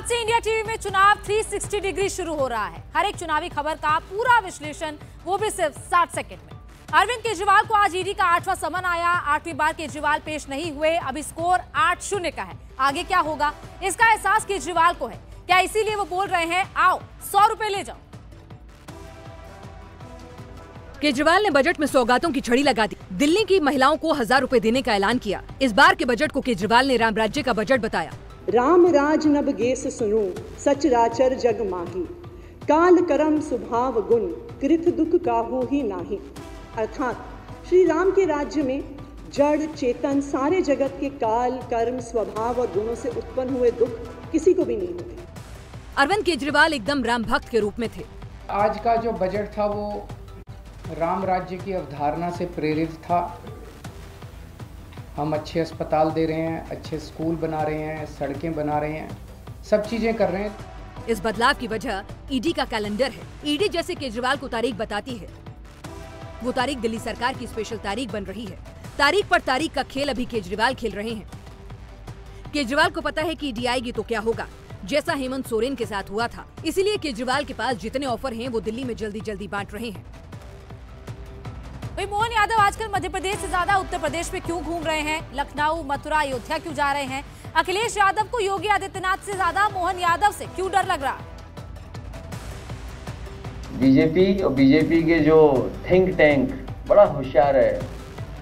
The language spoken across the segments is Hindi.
से इंडिया टीवी में चुनाव 360 डिग्री शुरू हो रहा है। हर एक चुनावी खबर का पूरा विश्लेषण, वो भी सिर्फ 60 सेकंड में। अरविंद केजरीवाल को आज ईडी का 8वां समन आया। 8वीं बार केजरीवाल पेश नहीं हुए। अभी स्कोर 8-0 का है। आगे क्या होगा, इसका एहसास केजरीवाल को है। क्या इसीलिए वो बोल रहे हैं, आओ 100 रुपए ले जाओ। केजरीवाल ने बजट में सौगातों की छड़ी लगा दी। दिल्ली की महिलाओं को 1000 रुपए देने का ऐलान किया। इस बार के बजट को केजरीवाल ने राम राज्य का बजट बताया। राम राज नभ गेस सुनो, सचराचर जग माही, काल करम स्वभाव गुण, कृत दुख काहू ही नाही। अर्थात श्री राम के राज्य में जड़ चेतन सारे जगत के काल कर्म स्वभाव और गुणों से उत्पन्न हुए दुख किसी को भी नहीं होते। अरविंद केजरीवाल एकदम राम भक्त के रूप में थे। आज का जो बजट था वो राम राज्य की अवधारणा से प्रेरित था। हम अच्छे अस्पताल दे रहे हैं, अच्छे स्कूल बना रहे हैं, सड़कें बना रहे हैं, सब चीजें कर रहे हैं। इस बदलाव की वजह ईडी का कैलेंडर है। ईडी जैसे केजरीवाल को तारीख बताती है, वो तारीख दिल्ली सरकार की स्पेशल तारीख बन रही है। तारीख पर तारीख का खेल अभी केजरीवाल खेल रहे हैं। केजरीवाल को पता है कि ईडी आएगी तो क्या होगा, जैसा हेमंत सोरेन के साथ हुआ था। इसीलिए केजरीवाल के पास जितने ऑफर हैं वो दिल्ली में जल्दी जल्दी बांट रहे हैं। भाई मोहन यादव आजकल मध्य प्रदेश से ज्यादा उत्तर प्रदेश में क्यों घूम रहे हैं? लखनऊ, मथुरा, अयोध्या क्यों जा रहे हैं? अखिलेश यादव को योगी आदित्यनाथ से ज्यादा मोहन यादव से क्यों डर लग रहा? बीजेपी और बीजेपी के जो थिंक टैंक बड़ा होशियार है,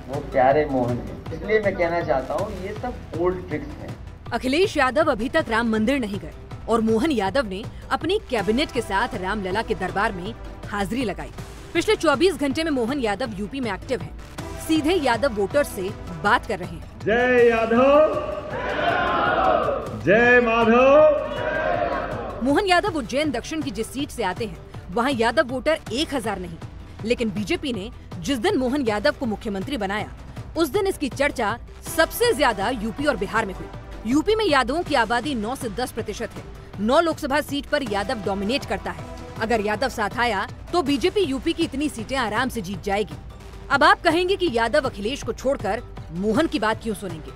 वो प्यारे मोहन है। इसलिए मैं कहना चाहता हूँ ये सब ओल्ड ट्रिक्स हैं। अखिलेश यादव अभी तक राम मंदिर नहीं गए और मोहन यादव ने अपनी कैबिनेट के साथ रामलला के दरबार में हाजिरी लगाई। पिछले 24 घंटे में मोहन यादव यूपी में एक्टिव हैं। सीधे यादव वोटर्स से बात कर रहे हैं। जय यादव, जय माधव। मोहन यादव उज्जैन दक्षिण की जिस सीट से आते हैं वहां यादव वोटर 1000 नहीं, लेकिन बीजेपी ने जिस दिन मोहन यादव को मुख्यमंत्री बनाया उस दिन इसकी चर्चा सबसे ज्यादा यूपी और बिहार में हुई। यूपी में यादवों की आबादी 9 से 10% है। 9 लोकसभा सीट पर यादव डोमिनेट करता है। अगर यादव साथ आया तो बीजेपी यूपी की इतनी सीटें आराम से जीत जाएगी। अब आप कहेंगे कि यादव अखिलेश को छोड़कर मोहन की बात क्यों सुनेंगे?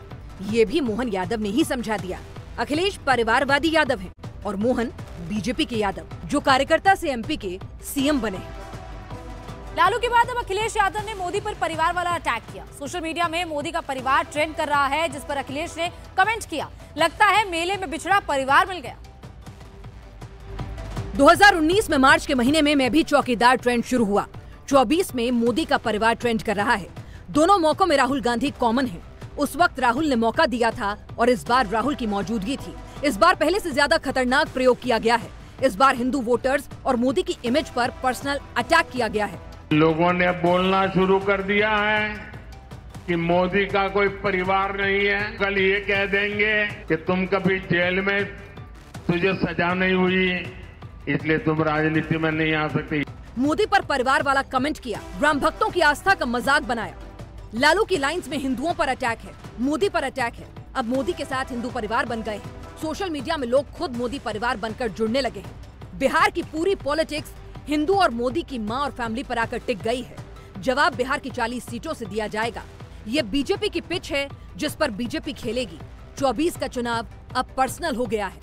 ये भी मोहन यादव ने ही समझा दिया। अखिलेश परिवारवादी यादव हैं और मोहन बीजेपी के यादव, जो कार्यकर्ता से एमपी के सीएम बने हैं। लालू के बाद अब अखिलेश यादव ने मोदी पर परिवार वाला अटैक किया। सोशल मीडिया में मोदी का परिवार ट्रेंड कर रहा है, जिस पर अखिलेश ने कमेंट किया, लगता है मेले में बिछड़ा परिवार मिल गया। 2019 में मार्च के महीने में मैं भी चौकीदार ट्रेंड शुरू हुआ। 24 में मोदी का परिवार ट्रेंड कर रहा है। दोनों मौकों में राहुल गांधी कॉमन है। उस वक्त राहुल ने मौका दिया था और इस बार राहुल की मौजूदगी थी। इस बार पहले से ज्यादा खतरनाक प्रयोग किया गया है। इस बार हिंदू वोटर्स और मोदी की इमेज पर पर्सनल अटैक किया गया है। लोगों ने बोलना शुरू कर दिया है कि मोदी का कोई परिवार नहीं है। कल ये कह देंगे कि तुम कभी जेल में, तुझे सजा नहीं हुई, इसलिए तुम राजनीति में नहीं आ सकती। मोदी पर परिवार वाला कमेंट किया, राम भक्तों की आस्था का मजाक बनाया। लालू की लाइंस में हिंदुओं पर अटैक है, मोदी पर अटैक है। अब मोदी के साथ हिंदू परिवार बन गए हैं। सोशल मीडिया में लोग खुद मोदी परिवार बनकर जुड़ने लगे हैं। बिहार की पूरी पॉलिटिक्स हिंदू और मोदी की मां और फैमिली पर आकर टिक गई है। जवाब बिहार की 40 सीटों से दिया जाएगा। ये बीजेपी की पिच है जिस पर बीजेपी खेलेगी। 24 का चुनाव अब पर्सनल हो गया है।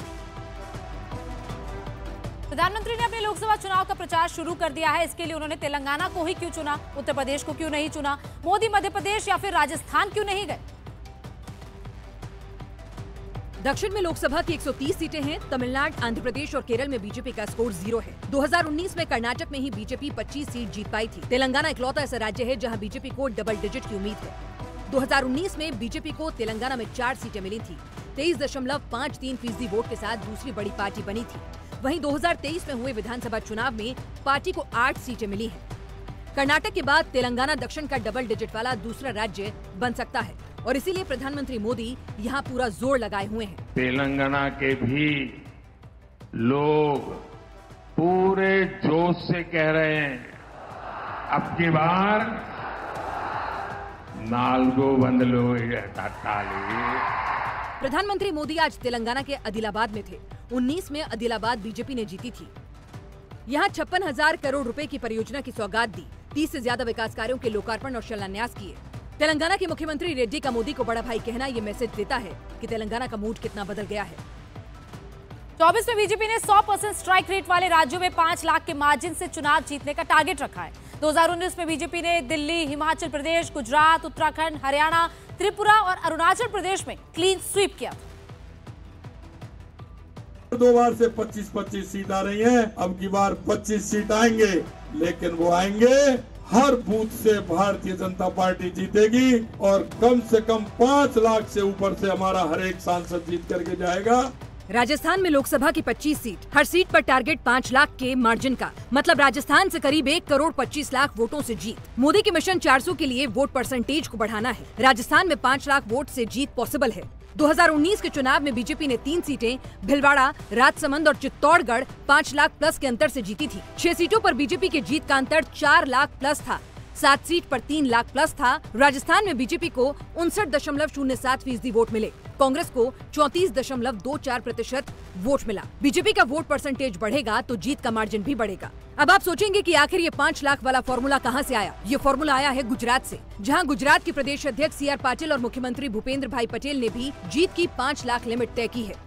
प्रधानमंत्री ने अपने लोकसभा चुनाव का प्रचार शुरू कर दिया है। इसके लिए उन्होंने तेलंगाना को ही क्यों चुना, उत्तर प्रदेश को क्यों नहीं चुना? मोदी मध्य प्रदेश या फिर राजस्थान क्यों नहीं गए? दक्षिण में लोकसभा की 130 सीटें हैं। तमिलनाडु, आंध्र प्रदेश और केरल में बीजेपी का स्कोर 0 है। 2019 में कर्नाटक में ही बीजेपी 25 सीट जीत पाई थी। तेलंगाना इकलौता ऐसा राज्य है जहां बीजेपी को डबल डिजिट की उम्मीद है। 2019 में बीजेपी को तेलंगाना में 4 सीटें मिली थी। 23.53% वोट के साथ दूसरी बड़ी पार्टी बनी थी। वहीं 2023 में हुए विधानसभा चुनाव में पार्टी को 8 सीटें मिली हैं। कर्नाटक के बाद तेलंगाना दक्षिण का डबल डिजिट वाला दूसरा राज्य बन सकता है और इसीलिए प्रधानमंत्री मोदी यहाँ पूरा जोर लगाए हुए हैं। तेलंगाना के भी लोग पूरे जोश से कह रहे हैं, अब की बार नालगो बंदलो प्रधानमंत्री मोदी आज तेलंगाना के आदिलाबाद में थे। 19 में आदिलाबाद बीजेपी ने जीती थी। यहाँ 56,000 करोड़ रुपए की परियोजना की सौगात दी। 30 से ज्यादा विकास कार्यों के लोकार्पण और शिलान्यास किए। तेलंगाना के मुख्यमंत्री रेड्डी का मोदी को बड़ा भाई कहना ये मैसेज देता है कि तेलंगाना का मूड कितना बदल गया है। 24 में बीजेपी ने 100% स्ट्राइक रेट वाले राज्यों में 5 लाख के मार्जिन से चुनाव जीतने का टारगेट रखा है। 2019 में बीजेपी ने दिल्ली, हिमाचल प्रदेश, गुजरात, उत्तराखंड, हरियाणा, त्रिपुरा और अरुणाचल प्रदेश में क्लीन स्वीप किया। 2 बार से 25-25 सीट आ रही हैं, अब की बार 25 सीट आएंगे, लेकिन वो आएंगे हर बूथ से भारतीय जनता पार्टी जीतेगी और कम से कम 5 लाख से ऊपर से हमारा हर एक सांसद जीत करके जाएगा। राजस्थान में लोकसभा की 25 सीट, हर सीट पर टारगेट 5 लाख के मार्जिन का, मतलब राजस्थान से करीब 1 करोड़ 25 लाख वोटों से जीत। मोदी के मिशन 400 के लिए वोट परसेंटेज को बढ़ाना है। राजस्थान में 5 लाख वोट से जीत पॉसिबल है। 2019 के चुनाव में बीजेपी ने 3 सीटें भिलवाड़ा, राजसमंद और चित्तौड़गढ़ 5 लाख प्लस के अंतर से जीती थी। 6 सीटों पर बीजेपी के जीत का अंतर 4 लाख प्लस था। 7 सीट पर 3 लाख प्लस था। राजस्थान में बीजेपी को 59.07% वोट मिले, कांग्रेस को 34.24% वोट मिला। बीजेपी का वोट परसेंटेज बढ़ेगा तो जीत का मार्जिन भी बढ़ेगा। अब आप सोचेंगे कि आखिर ये 5 लाख वाला फॉर्मूला कहां से आया? ये फॉर्मूला आया है गुजरात से, जहां गुजरात के प्रदेश अध्यक्ष CR पाटिल और मुख्यमंत्री भूपेंद्र भाई पटेल ने भी जीत की 5 लाख लिमिट तय की है।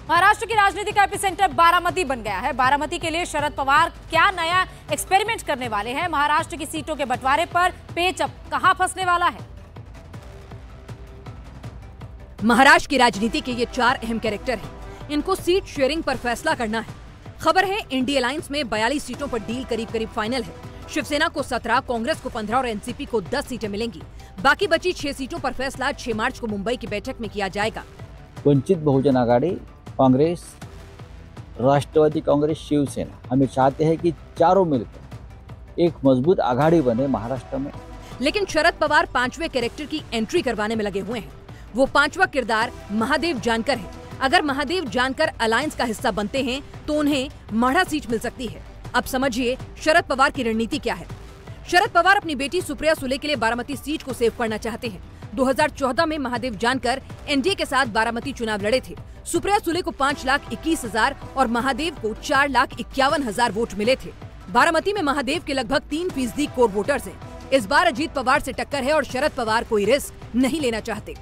महाराष्ट्र की राजनीति का एपिसेंटर बारामती बन गया है। बारामती के लिए शरद पवार क्या नया एक्सपेरिमेंट करने वाले हैं? महाराष्ट्र की सीटों के बंटवारे पर पेच अब कहां फंसने वाला है? महाराष्ट्र की राजनीति के ये 4 अहम कैरेक्टर हैं। इनको सीट शेयरिंग पर फैसला करना है। खबर है इंडिया अलायंस में 42 सीटों पर डील करीब फाइनल है। शिवसेना को 17, कांग्रेस को 15 और एनसीपी को 10 सीटें मिलेंगी। बाकी बची 6 सीटों पर फैसला 6 मार्च को मुंबई की बैठक में किया जाएगा। वंचित बहुजन आघाड़ी, कांग्रेस, राष्ट्रवादी कांग्रेस, शिवसेना, हमें चाहते हैं कि चारों मिलकर एक मजबूत आघाड़ी बने महाराष्ट्र में। लेकिन शरद पवार 5वें कैरेक्टर की एंट्री करवाने में लगे हुए हैं। वो 5वां किरदार महादेव जानकर है। अगर महादेव जानकर अलायंस का हिस्सा बनते हैं तो उन्हें माढ़ा सीट मिल सकती है। अब समझिए शरद पवार की रणनीति क्या है। शरद पवार अपनी बेटी सुप्रिया सुले के लिए बारामती सीट को सेव करना चाहते हैं। 2014 में महादेव जानकर एनडीए के साथ बारामती चुनाव लड़े थे। सुप्रिया सुले को 5,21,000 और महादेव को 4,51,000 वोट मिले थे। बारामती में महादेव के लगभग 3% कोर वोटर्स हैं। इस बार अजीत पवार से टक्कर है और शरद पवार कोई रिस्क नहीं लेना चाहते।